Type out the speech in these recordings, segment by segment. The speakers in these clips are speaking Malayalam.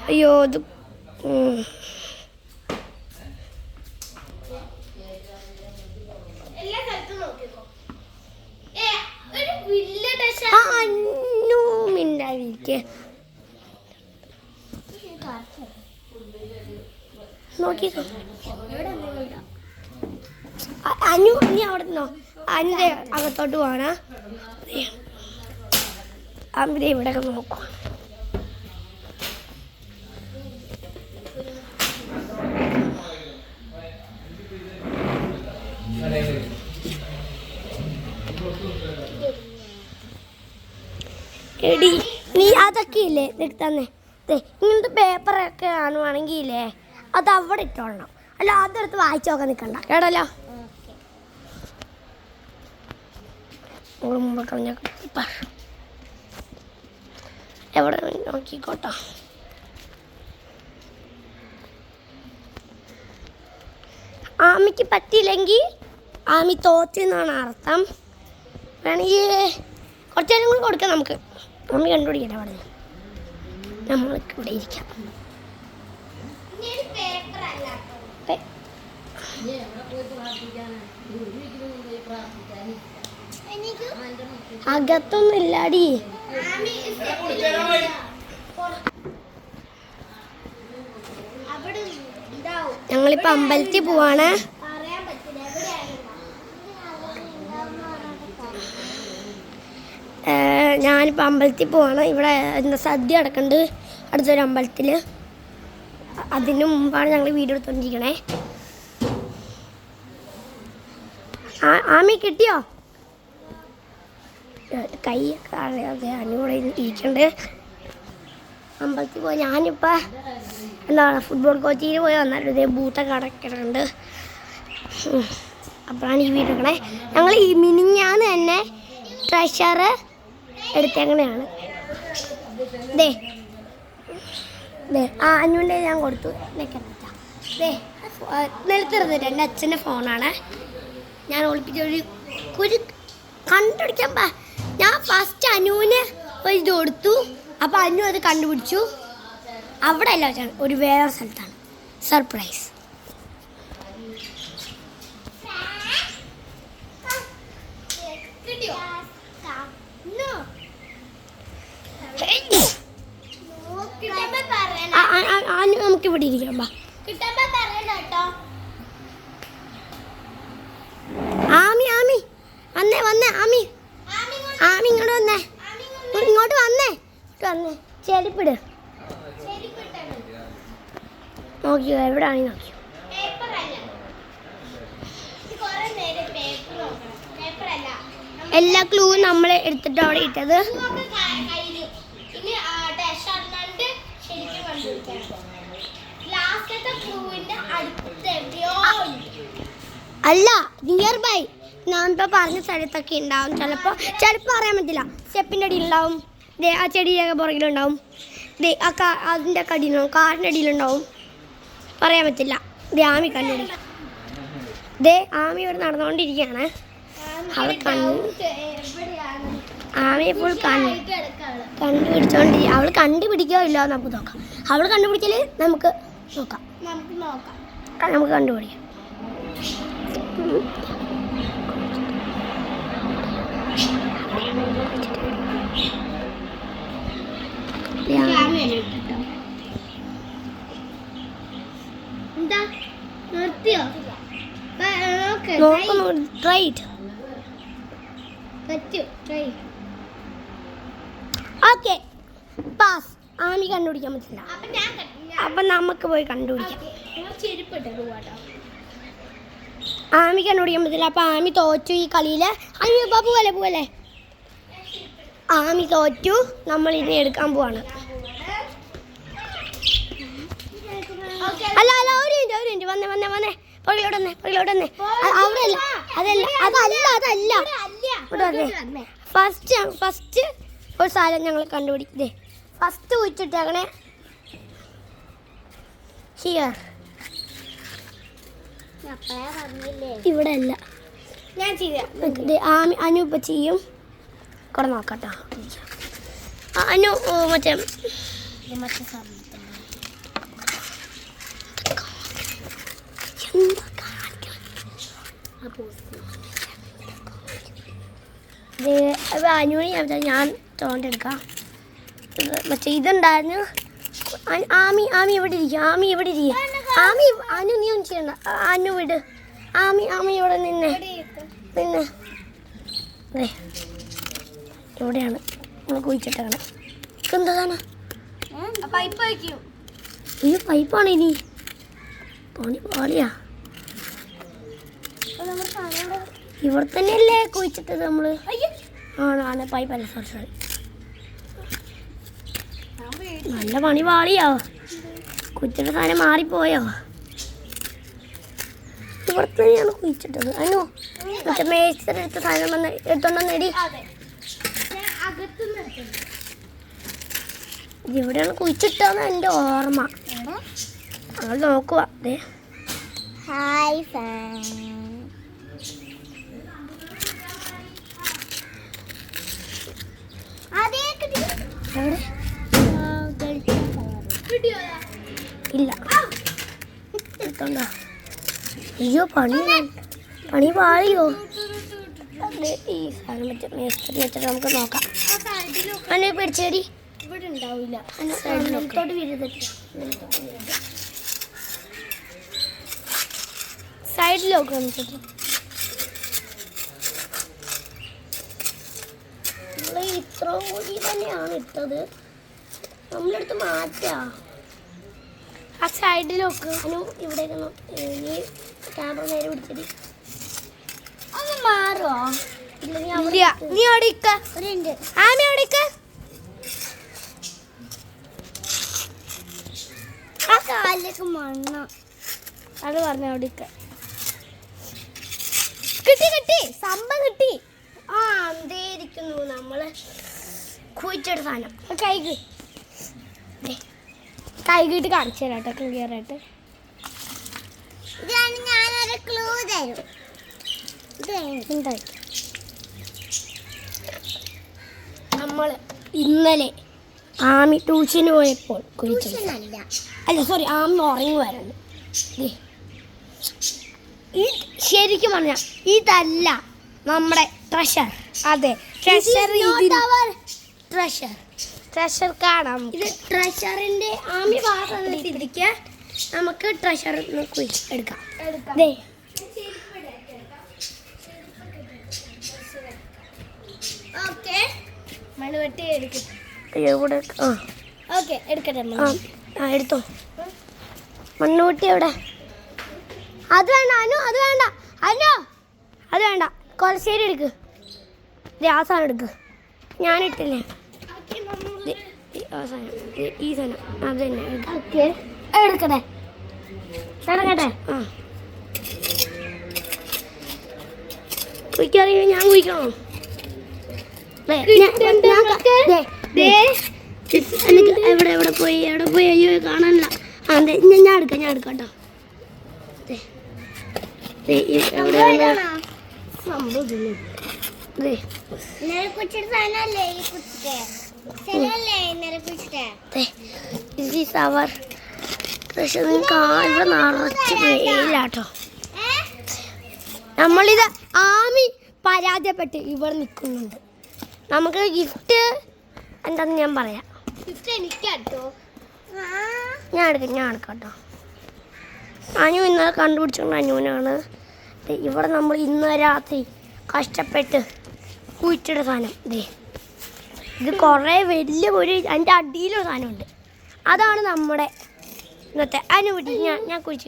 അയ്യോ ഇത് മിണ്ടായിരിക്കെ നോക്കി അനു നീ അവിടെ നിന്നോ. അനുന്റെ അകത്തോട്ട് പോവാണ്. അമിത ഇവിടെയൊക്കെ നോക്കും. എടി നീ അതൊക്കെ ഇല്ലേ തന്നെ ഇങ്ങനത്തെ പേപ്പറൊക്കെ കാണുവാണെങ്കിൽ ഇല്ലേ അത് അവിടെ ഇട്ടോളണം. അല്ല അതെടുത്ത് വായിച്ചു നോക്കാൻ നിൽക്കണ്ട കേടല്ലോ. എവിടെ നോക്കിക്കോട്ടോ. ആമിക്ക് പറ്റിയില്ലെങ്കിൽ ആമി തോറ്റെന്നാണ് അർത്ഥം. വേണമെങ്കിൽ കുറച്ച് നേരം കൂടി കൊടുക്കാം നമുക്ക്. ആമി കണ്ടുപിടിക്കട്ടെ പറഞ്ഞു. നമ്മൾക്ക് ഇവിടെ ഇരിക്കാം. അകത്തൊന്നും ഇല്ലാടി. ഞങ്ങളിപ്പോ അമ്പലത്തിൽ പോവാണ്. ഞാനിപ്പോൾ അമ്പലത്തിൽ പോവാണ്. ഇവിടെ എന്താ സദ്യ നടക്കുന്നുണ്ട് അടുത്തൊരു അമ്പലത്തിൽ. അതിന് മുമ്പാണ് ഞങ്ങൾ വീഡിയോ എടുത്തോണ്ടിരിക്കണേ. ആമി കിട്ടിയോ? കൈയൊക്കെ അറിയാതെ അനുകൂടെ ഇരിക്കണ്ട്. അമ്പലത്തിൽ പോയി ഞാനിപ്പോൾ എന്താണ് ഫുട്ബോൾ കോച്ചിങ്ങിന് പോയി വന്നാലും ഇതേ ബൂത്തൊക്കെ അടക്കിടുന്നുണ്ട്. അപ്പോഴാണ് ഈ വീഡിയോ എടുക്കണേ. ഞങ്ങൾ ഈ മിനിഞ്ഞാന്ന് തന്നെ ട്രഷർ എടുത്തങ്ങനെയാണ്. ദേ ദേ അനുവിൻ്റെ ഞാൻ കൊടുത്തു. ദേ നിലത്തിരുന്നിട്ട് എൻ്റെ അച്ഛൻ്റെ ഫോണാണ്. ഞാൻ ഒളിപ്പിച്ചൊരു കുരു കണ്ടുപിടിക്കാൻ ഞാൻ ഫസ്റ്റ് അനുവിന് ഇത് കൊടുത്തു. അപ്പോൾ അനു അത് കണ്ടുപിടിച്ചു. അവിടെ അല്ല വെച്ചാണ് ഒരു വേറെ സ്ഥലത്താണ്. സർപ്രൈസ്. നമുക്ക് ഇവിടെ ഇരിക്കാം. ആമി ആമി വന്നേ വന്നേ ആമി ആമി ഇങ്ങോട്ട് വന്നേ ഇങ്ങോട്ട് വന്നേ വന്നേ. ചെടിപ്പിട് നോക്കിയോ എവിടെയാണ് നോക്കിയോ. എല്ലാ ക്ലൂവും നമ്മൾ എടുത്തിട്ട് അവിടെ ഇട്ടത്. അല്ല നിയർ ബൈ ഞാനിപ്പോൾ പറഞ്ഞ സ്ഥലത്തൊക്കെ ഉണ്ടാവും. ചിലപ്പോൾ അറിയാൻ പറ്റില്ല. സ്റ്റെപ്പിൻ്റെ അടിയിലുണ്ടാവും. ദേ ആ ചെടിയൊക്കെ പുറകിലുണ്ടാവും. ദേ ആ അതിൻ്റെ ഒക്കെ അടിയിലുണ്ടാവും. കാറിൻ്റെ അടിയിലുണ്ടാവും. പറയാൻ പറ്റില്ല. ദേ ആമി കണ്ടുപിടി. ദേ ആമി ഇവിടെ നടന്നുകൊണ്ടിരിക്കുകയാണ്. അവൾ ആമി ഇപ്പോൾ കണ്ടുപിടിച്ചോണ്ടിരിക്കുക. അവൾ കണ്ടുപിടിക്കോ ഇല്ലോ നമുക്ക് നോക്കാം. അവൾ കണ്ടുപിടിക്കൽ നമുക്ക് നോക്കാം. നമുക്ക് കണ്ടുപിടിക്കാം. എന്താ നിർത്തിയോ? Okay pass. ആമി കണ്ടുപിടിക്കാൻ പറ്റില്ല. അപ്പൊ നമുക്ക് പോയി കണ്ടുപിടിക്കാം. ആമി കണ്ടുപിടിക്കാൻ പറ്റില്ല. അപ്പൊ ആമി തോറ്റു ഈ കളിയില്. അയ്യോ പോവല്ലേ പോവല്ലേ. ആമി തോറ്റു. നമ്മൾ ഇനി എടുക്കാൻ പോവാണ്. അല്ല അല്ല ഒരു മിനിറ്റ് വന്നേ വന്നേ വന്നേ. പുറകിലോട്ട് വന്നേ. അവിടെ അല്ല അതല്ല ഫസ്റ്റ് ഒരു സാധനം ഞങ്ങൾ കണ്ടുപിടിക്കേ. First കുഴിച്ചിട്ടേക്കണേ here. ഇവിടെ അല്ല ഞാൻ ചെയ്യാം. അനു ഇപ്പം ചെയ്യും. കൂടെ നോക്കട്ടോ. അനു മറ്റേ അനുവിന് ഞാൻ തോണ്ടെടുക്കാം. മറ്റേ ഇതുണ്ടായിരുന്നു. ആമി ഇവിടെ ഇരിക്കും. ആമി അനു നീ ഒന്നും ചെയ്യണ്ട. അനു വിട്. ആമി ഇവിടെ നിന്ന് എവിടെയാണ് നമ്മൾ കുഴിച്ചിട്ടാണ്. എന്താണ് ഈ പൈപ്പാണ് ഇനി പണി പാളിയാ. ഇവിടെ തന്നെയല്ലേ കുഴിച്ചിട്ടത് നമ്മള്. ആണ് പൈപ്പല്ല. സോറി നല്ല പണി പാളിയോ. കുഴിച്ചിട്ട സാധനം മാറിപ്പോയോ. ഇവിടെ തന്നെയാണ് കുഴിച്ചിട്ടത്. അനു മറ്റേ മേസ്ത്രി എടുത്ത സാധനം വന്ന് എടുത്തോണ്ടെടി. ഇവിടെയാണ് കുഴിച്ചിട്ടാന്ന് എൻ്റെ ഓർമ്മ. ഞങ്ങൾ നോക്കുക. ഹായ് ഇല്ല എടുത്തോണ്ടോ. അയ്യോ പണി പാളിയോ. ഈ സാധനം വെച്ച് മേസ്ത്രി വെച്ചിട്ട് നമുക്ക് നോക്കാം. അന്നെ പിടിച്ചേടി. ഇവിടെ ഉണ്ടാവില്ല. സൈഡിലോട്ട് സൈഡിലോട്ട് വന്നിട്ട് നമ്മൾ ഇത്ര കൂടി തന്നെയാണ് ഇട്ടത്. നമ്മളെടുത്ത് മാറ്റാ. ആ സൈഡിലൊക്കെ ഇവിടേക്ക് ഈ ക്യാമറ നേരെ പിടിച്ചത് ഒന്ന് മാറോ. നീ അവിടെ ആമി അവിടെ ആ കാലിലേക്ക് മണ്ണ. അത് പറഞ്ഞ അവിടെ കിട്ടി സംഭവം കിട്ടി. ആ എന്തേരിക്കുന്നു നമ്മള് കുഴിച്ചെടുത്ത സാധനം. കൈകിട്ട് കാണിച്ചു തരാം കേട്ടോ. ക്ലിയറായിട്ട് ഞാനൊരു ക്ലൂ തരും. നമ്മൾ ഇന്നലെ ആമി ട്യൂഷന് പോയപ്പോൾ അല്ല സോറി ആമി ഉറങ്ങുമായിരുന്നു. ഈ ശരിക്കും പറഞ്ഞാൽ ഇതല്ല നമ്മുടെ ട്രഷർ. അതെ ട്രഷർ കാണാം. ഇത് ട്രഷറിന്റെ ആമി ഭാഗത്തിരിക്കുക. നമുക്ക് ട്രഷർ എടുക്കാം. ഓക്കെ മണ്ണുവെട്ടി എടുക്കും. ഓക്കെ എടുക്കട്ടെ. എടുത്തോ. മണ്ണുവെട്ടി എവിടെ? അത് വേണ്ട അത് വേണ്ട. കൊലശ്ശേരി എടുക്ക്. ആ സാധനം എടുക്ക്. ഞാനിട്ടില്ലേ ഈ സാധനം അത് തന്നെ എടുക്കട്ടെ. കുഴിക്കറിയ ഞാൻ കുഴിക്കണോ? എവിടെ പോയി അയ്യോ കാണാനില്ല. അതെ ഞാൻ എടുക്കാം കേട്ടോ. ഇവിടെ നിറച്ച് വെയിലാട്ടോ. നമ്മളിത് ആമി പരാജയപ്പെട്ട് ഇവിടെ നിൽക്കുന്നുണ്ട്. നമുക്ക് ഗിഫ്റ്റ് എന്താന്ന് ഞാൻ പറയാം. ഗിഫ്റ്റ് എനിക്കാട്ടോ. ഞാൻ എടുക്കാം കേട്ടോ. അനു ഇന്നലെ കണ്ടുപിടിച്ചുകൊണ്ട് അനുവിനാണ്. ഇവിടെ നമ്മൾ ഇന്ന് രാത്രി കഷ്ടപ്പെട്ട് കുഴിച്ചിട്ട സാധനം. ഇത് കുറേ വലിയ അതിൻ്റെ അടിയിലൊരു സാധനമുണ്ട്. അതാണ് നമ്മുടെ ഇന്നത്തെ അനുപിടി. ഞാൻ കുഴിച്ച്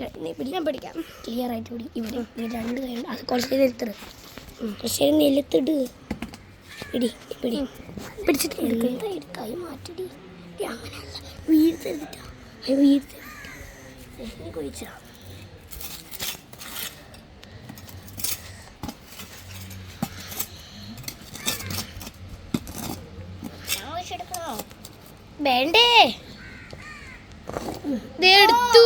ഞാൻ പിടിക്കാം. ക്ലിയർ ആയിട്ട് പിടി. ഇവിടെ രണ്ട് കൈ അത് കുറച്ച് നിലത്തിട്. കുറച്ച് നിലത്തിട്. പിടിച്ചിട്ട് കൈ മാറ്റിടി. അങ്ങനെയല്ല വീഴ്ത്തെടുത്തിട്ടാ. കുഴിച്ചാ വേണ്ടേ? എടുത്തു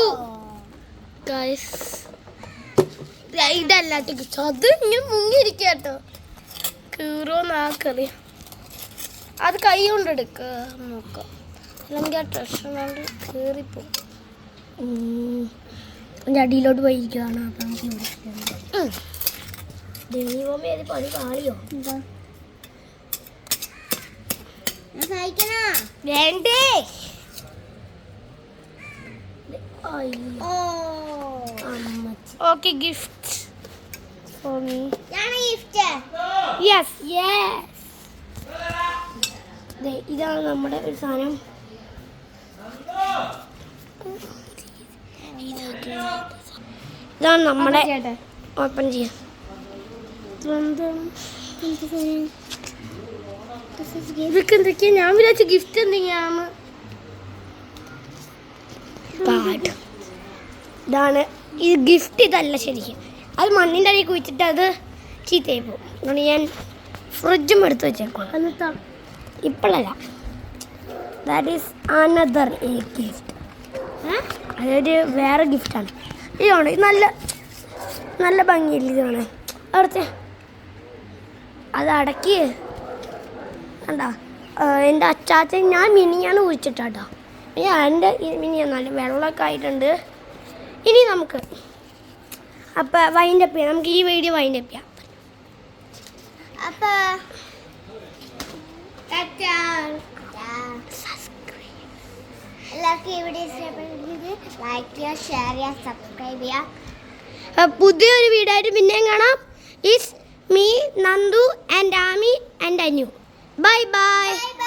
ഇതല്ലാത്ത അത് ഇങ്ങനെ മുങ്ങിയിരിക്കട്ടോ. കീറോന്നാക്കറിയാം. അത് കൈ കൊണ്ടെടുക്ക നോക്കാം. അല്ലെങ്കിൽ ആ ട്രഷർ കൊണ്ട് കീറിപ്പോ. എൻ്റെ അടിയിലോട്ട് പോയിരിക്കുകയാണ്. അപ്പം നമുക്ക് ഇവിടെ ദൈവമേ അത് പണി കാളിയോ എന്താ വേണ്ടേ? Okay gift for me. Yes yes ഇതാണ് നമ്മുടെ ഒരു സാധനം. ഇതാണ് നമ്മുടെ ഓപ്പൺ ചെയ്യാം. ഇതൊക്കെ എന്തൊക്കെയാ? ഞാൻ വിചാരിച്ച ഗിഫ്റ്റ് എന്തെങ്കിലാണ്. ഇതാണ് ഇത് ഗിഫ്റ്റ്. ഇതല്ല ശരിക്കും, അത് മണ്ണിൻ്റെ അടിയിൽ കുഴിച്ചിട്ട് അത് ചീത്തയായി പോകും. അതുകൊണ്ട് ഞാൻ ഫ്രിഡ്ജും എടുത്ത് വെച്ചേക്കാം. ഇപ്പോഴല്ല, that is another A gift. അതൊരു വേറെ ഗിഫ്റ്റാണ്. ഇതാണ് ഇത് നല്ല ഭംഗിയില്ല. ഇതാണ് അവിടുത്തെ അത് അടക്കി കണ്ടാ. എൻ്റെ അച്ചാച്ചൻ ഞാൻ മിനിയാണ് കുഴിച്ചിട്ടാട്ടോ. എൻ്റെ മിനിയാണ് നല്ല വെള്ളമൊക്കെ ആയിട്ടുണ്ട്. ഇനി നമുക്ക് അപ്പം വൈൻഡപ്പ് ചെയ്യാം. നമുക്ക് ഈ വീഡിയോ വൈൻഡപ്പ് ചെയ്യാം. അപ്പം എല്ലാവർക്കും ഈ വീഡിയോ ഇഷ്ടപ്പെട്ടെങ്കിൽ ലൈക്ക് ചെയ്യുക, ഷെയർ ചെയ്യുക, സബ്സ്ക്രൈബ് ചെയ്യുക. പുതിയൊരു വീഡിയോ ആയിട്ട് പിന്നെയും കാണാം. It's me Nandu and Aami and Anu. Bye by.